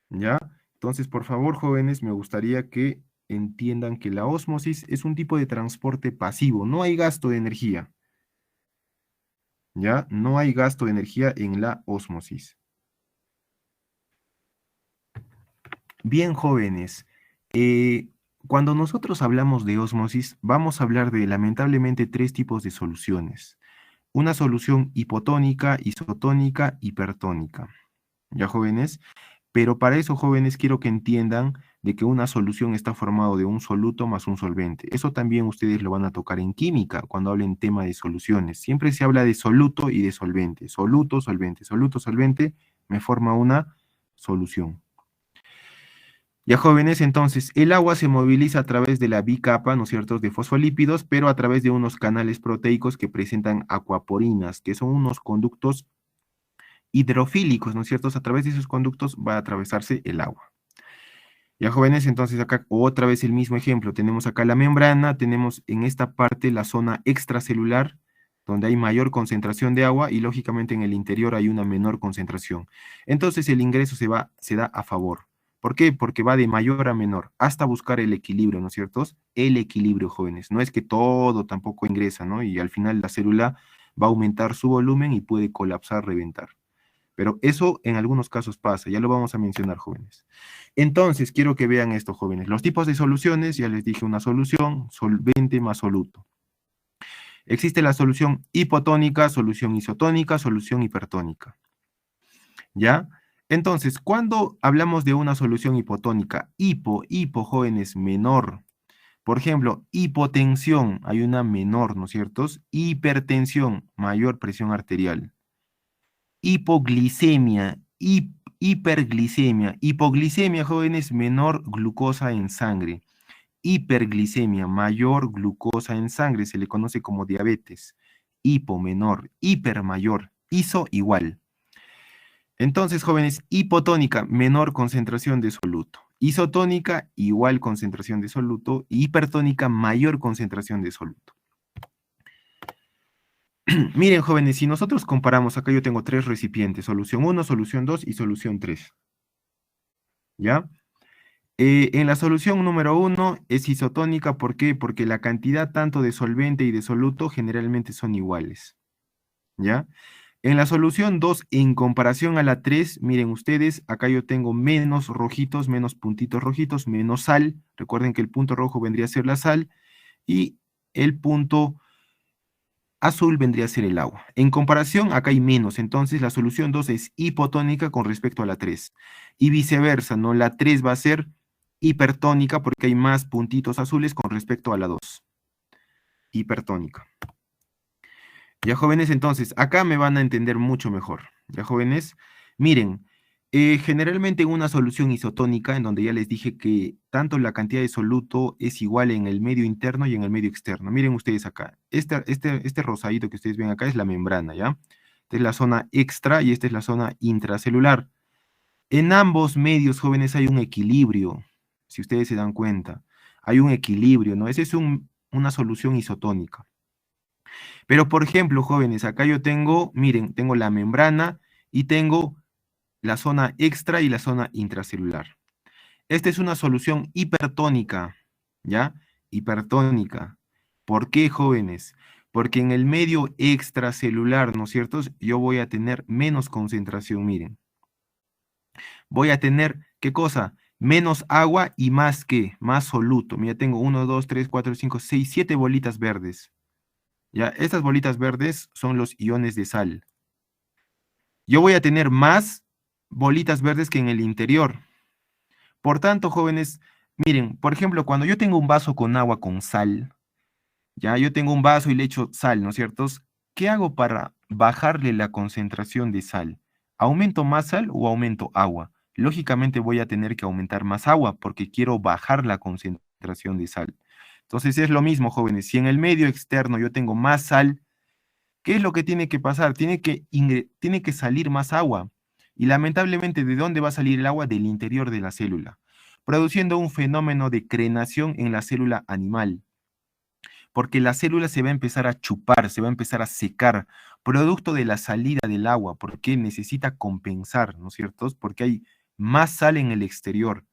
¿Ya? Entonces, por favor, jóvenes, me gustaría que entiendan que la ósmosis es un tipo de transporte pasivo, no hay gasto de energía. ¿Ya? No hay gasto de energía en la ósmosis. Bien, jóvenes, eh, cuando nosotros hablamos de ósmosis, vamos a hablar de lamentablemente tres tipos de soluciones. Una solución hipotónica, isotónica, hipertónica. ¿Ya, jóvenes? Pero para eso, jóvenes, quiero que entiendan de que una solución está formado de un soluto más un solvente. Eso también ustedes lo van a tocar en química cuando hablen tema de soluciones. Siempre se habla de soluto y de solvente. Soluto, solvente, me forma una solución. Ya, jóvenes, entonces, el agua se moviliza a través de la bicapa, ¿no es cierto?, de fosfolípidos, pero a través de unos canales proteicos que presentan acuaporinas, que son unos conductos hidrofílicos, ¿no es cierto? A través de esos conductos va a atravesarse el agua. Ya, jóvenes, entonces acá otra vez el mismo ejemplo. Tenemos acá la membrana, tenemos en esta parte la zona extracelular, donde hay mayor concentración de agua y lógicamente en el interior hay una menor concentración. Entonces el ingreso se da a favor. ¿Por qué? Porque va de mayor a menor, hasta buscar el equilibrio, ¿no es cierto? El equilibrio, jóvenes. No es que todo tampoco ingresa, ¿no? Y al final la célula va a aumentar su volumen y puede colapsar, reventar. Pero eso en algunos casos pasa, ya lo vamos a mencionar, jóvenes. Entonces, quiero que vean esto, jóvenes. Los tipos de soluciones, ya les dije una solución, solvente más soluto. Existe la solución hipotónica, solución isotónica, solución hipertónica. ¿Ya? Entonces, cuando hablamos de una solución hipotónica, jóvenes, menor. Por ejemplo, hipotensión, hay una menor, ¿no es cierto? Hipertensión, mayor presión arterial. Hipoglicemia, hiperglicemia. Hipoglicemia, jóvenes, menor glucosa en sangre. Hiperglicemia, mayor glucosa en sangre, se le conoce como diabetes. Hipo, menor, hiper, mayor, iso, igual. Entonces, jóvenes, hipotónica, menor concentración de soluto. Isotónica, igual concentración de soluto. Y hipertónica, mayor concentración de soluto. Miren, jóvenes, si nosotros comparamos, acá yo tengo tres recipientes, solución 1, solución 2 y solución 3. ¿Ya? En la solución número 1 es isotónica, ¿por qué? Porque la cantidad tanto de solvente y de soluto generalmente son iguales. ¿Ya? En la solución 2, en comparación a la 3, miren ustedes, acá yo tengo menos rojitos, menos puntitos rojitos, menos sal. Recuerden que el punto rojo vendría a ser la sal y el punto azul vendría a ser el agua. En comparación, acá hay menos, entonces la solución 2 es hipotónica con respecto a la 3. Y viceversa, ¿no? La 3 va a ser hipertónica porque hay más puntitos azules con respecto a la 2. Hipertónica. Ya, jóvenes, entonces, acá me van a entender mucho mejor. Ya, jóvenes, miren, generalmente en una solución isotónica, en donde ya les dije que tanto la cantidad de soluto es igual en el medio interno y en el medio externo. Miren ustedes acá, este rosadito que ustedes ven acá es la membrana, ¿ya? Esta es la zona extra y esta es la zona intracelular. En ambos medios, jóvenes, hay un equilibrio, si ustedes se dan cuenta. Hay un equilibrio, ¿no? Esa es una solución isotónica. Pero, por ejemplo, jóvenes, acá yo tengo, miren, tengo la membrana y tengo la zona extra y la zona intracelular. Esta es una solución hipertónica, ¿ya? hipertónica. ¿Por qué, jóvenes? Porque en el medio extracelular, ¿no es cierto? Yo voy a tener menos concentración, miren. Voy a tener, ¿qué cosa? Menos agua y más ¿qué? Más soluto. Mira, tengo 1, 2, 3, 4, 5, 6, 7 bolitas verdes. Ya, estas bolitas verdes son los iones de sal. Yo voy a tener más bolitas verdes que en el interior. Por tanto, jóvenes, miren, por ejemplo, cuando yo tengo un vaso con agua con sal, ya yo tengo un vaso y le echo sal, ¿no es cierto? ¿Qué hago para bajarle la concentración de sal? ¿Aumento más sal o aumento agua? Lógicamente voy a tener que aumentar más agua porque quiero bajar la concentración de sal. Entonces es lo mismo, jóvenes. Si en el medio externo yo tengo más sal, ¿qué es lo que tiene que pasar? Tiene que salir más agua. Y lamentablemente, ¿de dónde va a salir el agua? Del interior de la célula, produciendo un fenómeno de crenación en la célula animal. Porque la célula se va a empezar a chupar, se va a empezar a secar, producto de la salida del agua, porque necesita compensar, ¿no es cierto? Porque hay más sal en el exterior.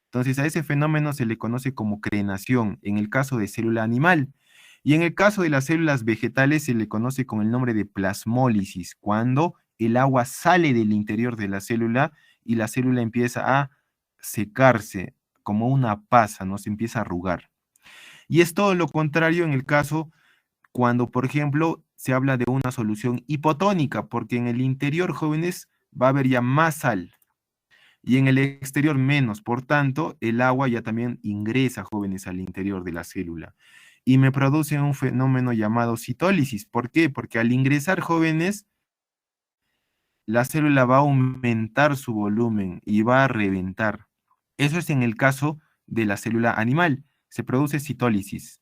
Entonces, a ese fenómeno se le conoce como crenación, en el caso de célula animal. Y en el caso de las células vegetales se le conoce con el nombre de plasmólisis, cuando el agua sale del interior de la célula y la célula empieza a secarse como una pasa, ¿no? Se empieza a arrugar. Y es todo lo contrario en el caso cuando, por ejemplo, se habla de una solución hipotónica, porque en el interior, jóvenes, va a haber ya más sal y en el exterior menos. Por tanto, el agua ya también ingresa, jóvenes, al interior de la célula y me produce un fenómeno llamado citólisis. ¿Por qué? Porque al ingresar, jóvenes, la célula va a aumentar su volumen y va a reventar. Eso es en el caso de la célula animal. Se produce citólisis,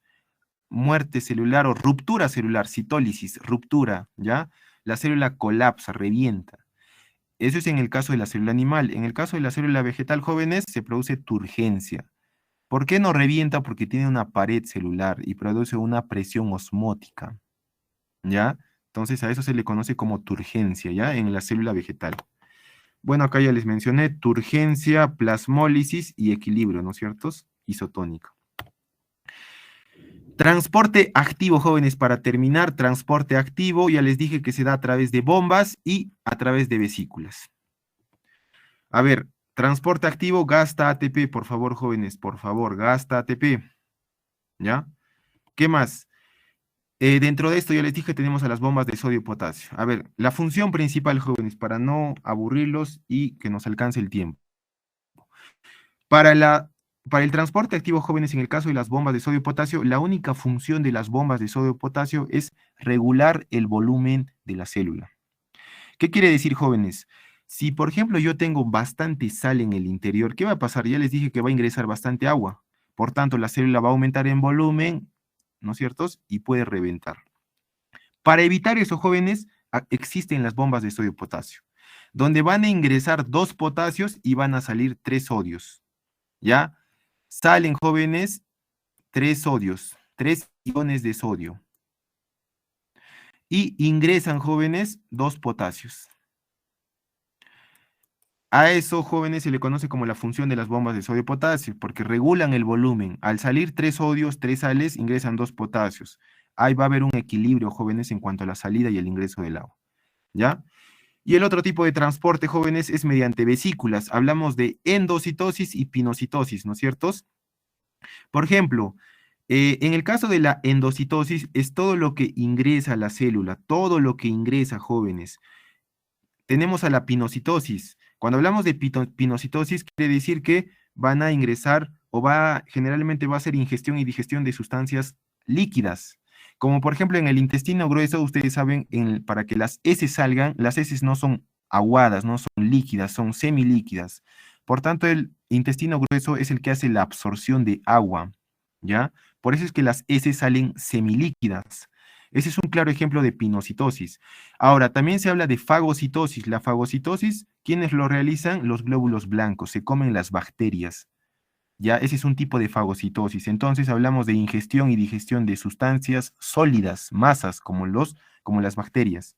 muerte celular o ruptura celular, citólisis, ruptura, ¿ya? La célula colapsa, revienta. Eso es en el caso de la célula animal. En el caso de la célula vegetal, jóvenes, se produce turgencia. ¿Por qué no revienta? Porque tiene una pared celular y produce una presión osmótica, ¿ya? Entonces a eso se le conoce como turgencia, ¿ya? En la célula vegetal. Bueno, acá ya les mencioné turgencia, plasmólisis y equilibrio, ¿no es cierto? Isotónico. Transporte activo, jóvenes, para terminar, transporte activo, ya les dije que se da a través de bombas y a través de vesículas. A ver, transporte activo, gasta ATP, por favor, jóvenes, por favor, gasta ATP. ¿Ya? ¿Qué más? Dentro de esto ya les dije tenemos a las bombas de sodio y potasio. A ver, la función principal, jóvenes, para no aburrirlos y que nos alcance el tiempo. Para el transporte activo, jóvenes, en el caso de las bombas de sodio y potasio, la única función de las bombas de sodio y potasio es regular el volumen de la célula. ¿Qué quiere decir, jóvenes? Si, por ejemplo, yo tengo bastante sal en el interior, ¿qué va a pasar? Ya les dije que va a ingresar bastante agua. Por tanto, la célula va a aumentar en volumen, ¿no es cierto? Y puede reventar. Para evitar eso, jóvenes, existen las bombas de sodio y potasio, donde van a ingresar 2 potasios y van a salir 3 sodios. ¿Ya? Salen, jóvenes, 3 sodios, 3 iones de sodio. Y ingresan, jóvenes, 2 potasios. A eso, jóvenes, se le conoce como la función de las bombas de sodio y potasio, porque regulan el volumen. Al salir 3 sodios, 3 sales, ingresan 2 potasios. Ahí va a haber un equilibrio, jóvenes, en cuanto a la salida y el ingreso del agua. ¿Ya? Y el otro tipo de transporte, jóvenes, es mediante vesículas. Hablamos de endocitosis y pinocitosis, ¿no es cierto? Por ejemplo, en el caso de la endocitosis es todo lo que ingresa a la célula, todo lo que ingresa, jóvenes. Tenemos a la pinocitosis. Cuando hablamos de pinocitosis, quiere decir que van a ingresar o generalmente va a ser ingestión y digestión de sustancias líquidas. Como por ejemplo en el intestino grueso, ustedes saben, para que las heces salgan, las heces no son aguadas, no son líquidas, son semilíquidas. Por tanto, el intestino grueso es el que hace la absorción de agua, ¿ya? Por eso es que las heces salen semilíquidas. Ese es un claro ejemplo de pinocitosis. Ahora, también se habla de fagocitosis. La fagocitosis, ¿quiénes lo realizan? Los glóbulos blancos, se comen las bacterias. Ya, ese es un tipo de fagocitosis. Entonces hablamos de ingestión y digestión de sustancias sólidas, masas, como las bacterias.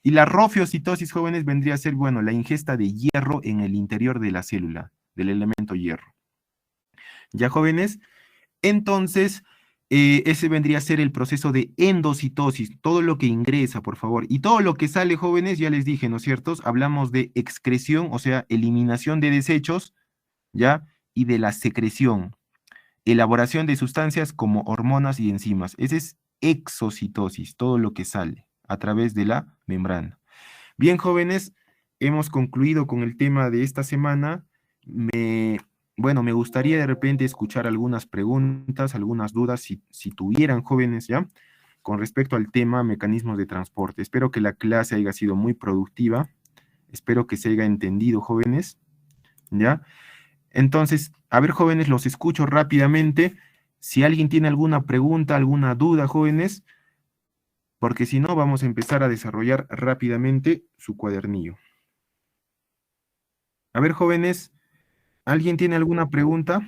Y la rofiocitosis, jóvenes, vendría a ser, bueno, la ingesta de hierro en el interior de la célula, del elemento hierro. Ya, jóvenes, Entonces, ese vendría a ser el proceso de endocitosis, todo lo que ingresa, por favor. Y todo lo que sale, jóvenes, ya les dije, ¿no es cierto? Hablamos de excreción, o sea, eliminación de desechos, ¿ya? Y de la secreción, elaboración de sustancias como hormonas y enzimas. Ese es exocitosis, todo lo que sale a través de la membrana. Bien, jóvenes, hemos concluido con el tema de esta semana. Bueno, me gustaría de repente escuchar algunas preguntas, algunas dudas, si tuvieran jóvenes, ¿ya? Con respecto al tema mecanismos de transporte. Espero que la clase haya sido muy productiva. Espero que se haya entendido, jóvenes, ¿ya? Entonces, a ver, jóvenes, los escucho rápidamente. Si alguien tiene alguna pregunta, alguna duda, jóvenes, porque si no, vamos a empezar a desarrollar rápidamente su cuadernillo. A ver, jóvenes, ¿alguien tiene alguna pregunta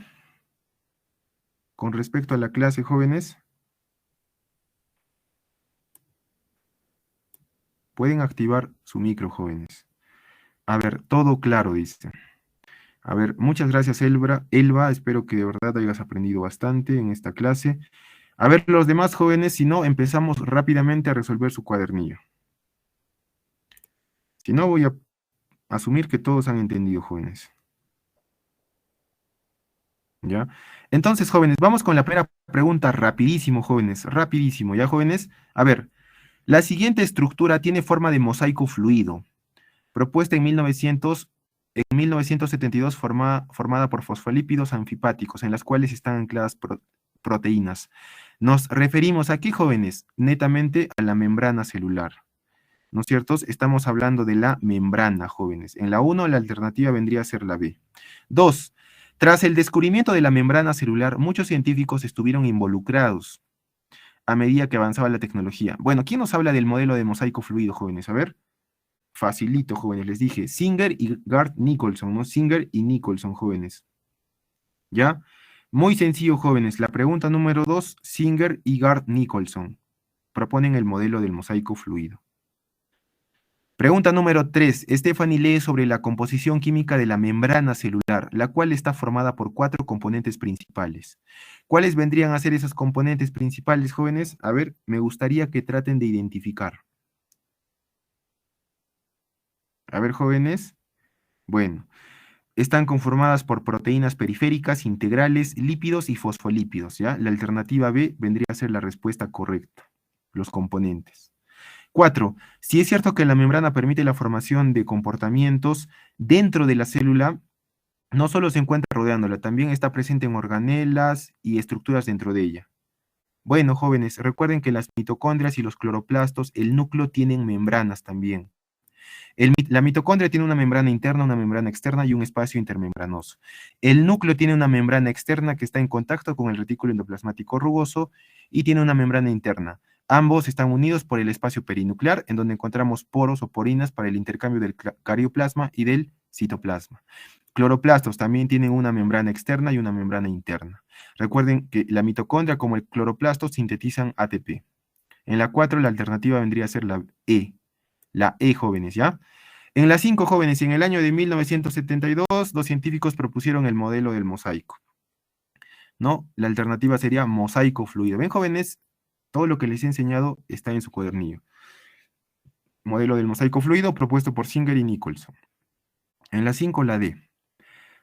con respecto a la clase, jóvenes? Pueden activar su micro, jóvenes. A ver, todo claro, dice. A ver, muchas gracias, Elba. Espero que de verdad hayas aprendido bastante en esta clase. A ver, los demás jóvenes, si no, empezamos rápidamente a resolver su cuadernillo. Si no, voy a asumir que todos han entendido, jóvenes. ¿Ya? Entonces, jóvenes, vamos con la primera pregunta, rapidísimo, jóvenes, rapidísimo, ¿ya, jóvenes? A ver, la siguiente estructura tiene forma de mosaico fluido, propuesta en 1972, formada por fosfolípidos anfipáticos, en las cuales están ancladas proteínas. Nos referimos aquí, jóvenes, netamente a la membrana celular. ¿No es cierto? Estamos hablando de la membrana, jóvenes. En la 1, la alternativa vendría a ser la B. 2. Tras el descubrimiento de la membrana celular, muchos científicos estuvieron involucrados a medida que avanzaba la tecnología. Bueno, ¿quién nos habla del modelo de mosaico fluido, jóvenes? A ver. Facilito, jóvenes, les dije. Singer y Gard Nicholson, ¿no? Singer y Nicholson, jóvenes. ¿Ya? Muy sencillo, jóvenes. La pregunta número 2, Singer y Gard Nicholson proponen el modelo del mosaico fluido. Pregunta número 3. Stephanie lee sobre la composición química de la membrana celular, la cual está formada por 4 componentes principales. ¿Cuáles vendrían a ser esos componentes principales, jóvenes? A ver, me gustaría que traten de identificar. A ver, jóvenes. Bueno, están conformadas por proteínas periféricas, integrales, lípidos y fosfolípidos, ¿ya? La alternativa B vendría a ser la respuesta correcta, los componentes. 4. Si es cierto que la membrana permite la formación de comportamientos dentro de la célula, no solo se encuentra rodeándola, también está presente en organelas y estructuras dentro de ella. Bueno, jóvenes, recuerden que las mitocondrias y los cloroplastos, el núcleo tienen membranas también. La mitocondria tiene una membrana interna, una membrana externa y un espacio intermembranoso. El núcleo tiene una membrana externa que está en contacto con el retículo endoplasmático rugoso y tiene una membrana interna. Ambos están unidos por el espacio perinuclear, en donde encontramos poros o porinas para el intercambio del carioplasma y del citoplasma. Cloroplastos también tienen una membrana externa y una membrana interna. Recuerden que la mitocondria como el cloroplasto sintetizan ATP. En la 4 la alternativa vendría a ser la E. La E, jóvenes, ¿ya? En las 5, jóvenes, en el año de 1972, dos científicos propusieron el modelo del mosaico. ¿No? La alternativa sería mosaico fluido. ¿Ven, jóvenes? Todo lo que les he enseñado está en su cuadernillo. Modelo del mosaico fluido propuesto por Singer y Nicholson. En la 5, la D.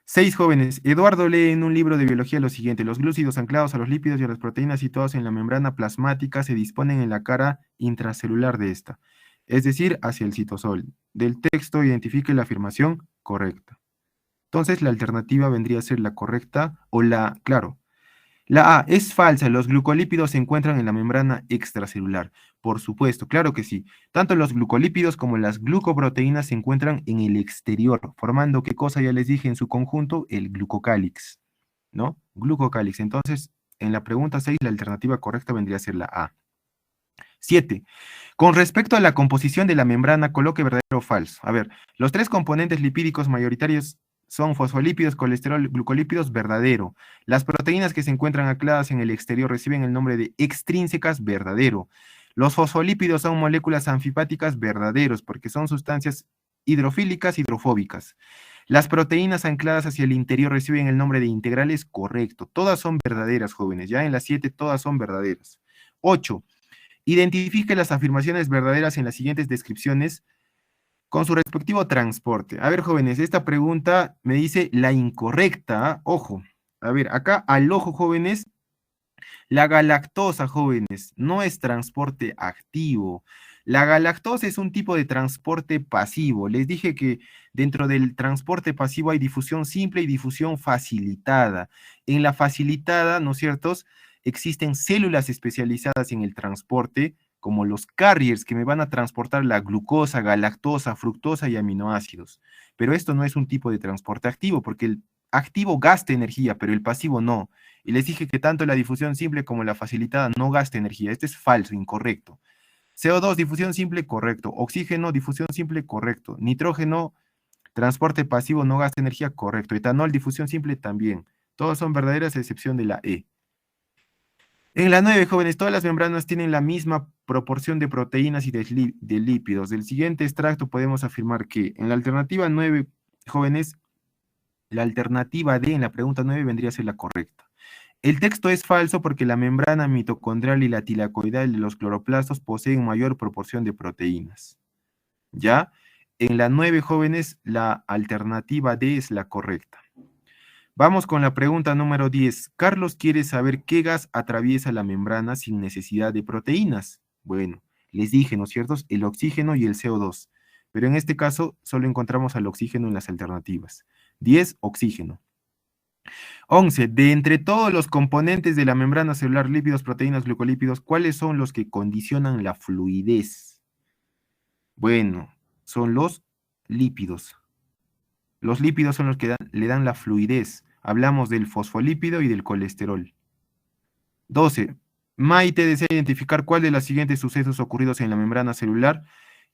6, jóvenes. Eduardo lee en un libro de biología lo siguiente. Los glúcidos anclados a los lípidos y a las proteínas situados en la membrana plasmática se disponen en la cara intracelular de esta, es decir, hacia el citosol. Del texto identifique la afirmación correcta. Entonces, la alternativa vendría a ser la correcta o claro. La A es falsa, los glucolípidos se encuentran en la membrana extracelular. Por supuesto, claro que sí. Tanto los glucolípidos como las glucoproteínas se encuentran en el exterior, formando, ¿qué cosa ya les dije en su conjunto? El glucocálix, ¿no? Glucocálix. Entonces, en la pregunta 6, la alternativa correcta vendría a ser la A. 7. Con respecto a la composición de la membrana, coloque verdadero o falso. A ver, los 3 componentes lipídicos mayoritarios son fosfolípidos, colesterol, glucolípidos, verdadero. Las proteínas que se encuentran ancladas en el exterior reciben el nombre de extrínsecas, verdadero. Los fosfolípidos son moléculas anfipáticas, verdaderos, porque son sustancias hidrofílicas, hidrofóbicas. Las proteínas ancladas hacia el interior reciben el nombre de integrales, correcto. Todas son verdaderas, jóvenes. Ya en las 7 todas son verdaderas. 8. Identifique las afirmaciones verdaderas en las siguientes descripciones con su respectivo transporte. A ver, jóvenes, esta pregunta me dice la incorrecta. Ojo. A ver, acá al ojo, jóvenes, la galactosa, jóvenes, no es transporte activo. La galactosa es un tipo de transporte pasivo. Les dije que dentro del transporte pasivo hay difusión simple y difusión facilitada. En la facilitada, ¿no es cierto?, existen células especializadas en el transporte, como los carriers que me van a transportar la glucosa, galactosa, fructosa y aminoácidos. Pero esto no es un tipo de transporte activo, porque el activo gasta energía, pero el pasivo no. Y les dije que tanto la difusión simple como la facilitada no gasta energía. Este es falso, incorrecto. CO2, difusión simple, correcto. Oxígeno, difusión simple, correcto. Nitrógeno, transporte pasivo, no gasta energía, correcto. Etanol, difusión simple, también. Todas son verdaderas a excepción de la E. En la 9, jóvenes, todas las membranas tienen la misma proporción de proteínas y de lípidos. Del siguiente extracto podemos afirmar que en la alternativa 9, jóvenes, la alternativa D en la pregunta 9 vendría a ser la correcta. El texto es falso porque la membrana mitocondrial y la tilacoidal de los cloroplastos poseen mayor proporción de proteínas. ¿Ya? En la 9, jóvenes, la alternativa D es la correcta. Vamos con la pregunta número 10. Carlos quiere saber qué gas atraviesa la membrana sin necesidad de proteínas. Bueno, les dije, ¿no es cierto? El oxígeno y el CO2. Pero en este caso solo encontramos al oxígeno en las alternativas. 10, oxígeno. 11. De entre todos los componentes de la membrana celular, lípidos, proteínas, glucolípidos, ¿cuáles son los que condicionan la fluidez? Bueno, son los lípidos. Los lípidos son los que le dan la fluidez. Hablamos del fosfolípido y del colesterol. 12. Maite desea identificar cuál de los siguientes sucesos ocurridos en la membrana celular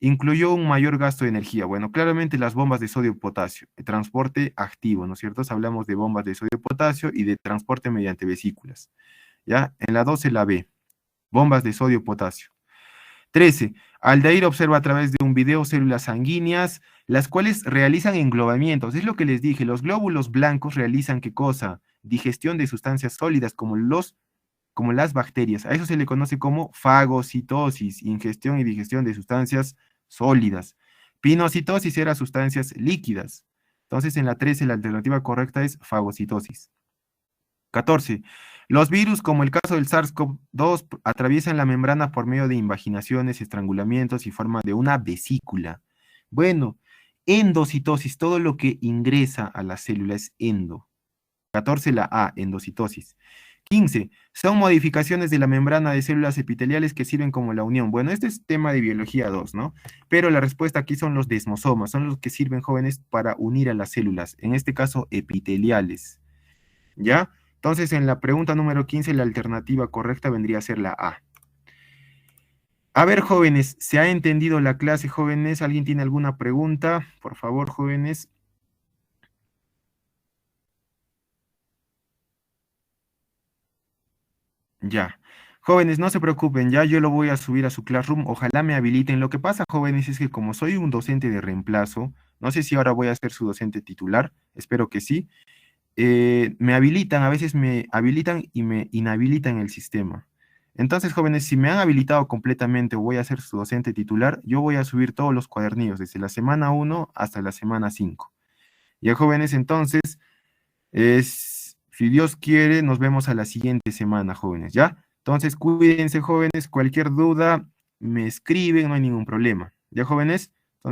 incluyó un mayor gasto de energía. Bueno, claramente las bombas de sodio-potasio, transporte activo, ¿no es cierto? Hablamos de bombas de sodio-potasio y de transporte mediante vesículas. ¿Ya? En la 12, la B, bombas de sodio-potasio. 13. Aldair observa a través de un video células sanguíneas, las cuales realizan englobamientos. Es lo que les dije, los glóbulos blancos realizan, ¿qué cosa? Digestión de sustancias sólidas como las bacterias. A eso se le conoce como fagocitosis, ingestión y digestión de sustancias sólidas. Pinocitosis era sustancias líquidas. Entonces, en la 13, la alternativa correcta es fagocitosis. 14. Los virus, como el caso del SARS-CoV-2, atraviesan la membrana por medio de invaginaciones, estrangulamientos y forma de una vesícula. Bueno, endocitosis, todo lo que ingresa a la célula es endo. 14, la A, endocitosis. 15. Son modificaciones de la membrana de células epiteliales que sirven como la unión. Bueno, este es tema de biología 2, ¿no? Pero la respuesta aquí son los desmosomas, son los que sirven, jóvenes, para unir a las células, en este caso epiteliales. ¿Ya? Entonces, en la pregunta número 15, la alternativa correcta vendría a ser la A. A ver, jóvenes, ¿se ha entendido la clase, jóvenes? ¿Alguien tiene alguna pregunta? Por favor, jóvenes. Ya. Jóvenes, no se preocupen, ya yo lo voy a subir a su Classroom. Ojalá me habiliten. Lo que pasa, jóvenes, es que como soy un docente de reemplazo, no sé si ahora voy a ser su docente titular, espero que sí. Me habilitan, a veces me habilitan y me inhabilitan el sistema. Entonces, jóvenes, si me han habilitado completamente o voy a ser su docente titular, yo voy a subir todos los cuadernillos, desde la semana 1 hasta la semana 5. Ya, jóvenes, entonces, si Dios quiere, nos vemos a la siguiente semana, jóvenes, ¿ya? Entonces, cuídense, jóvenes, cualquier duda, me escriben, no hay ningún problema. ¿Ya, jóvenes?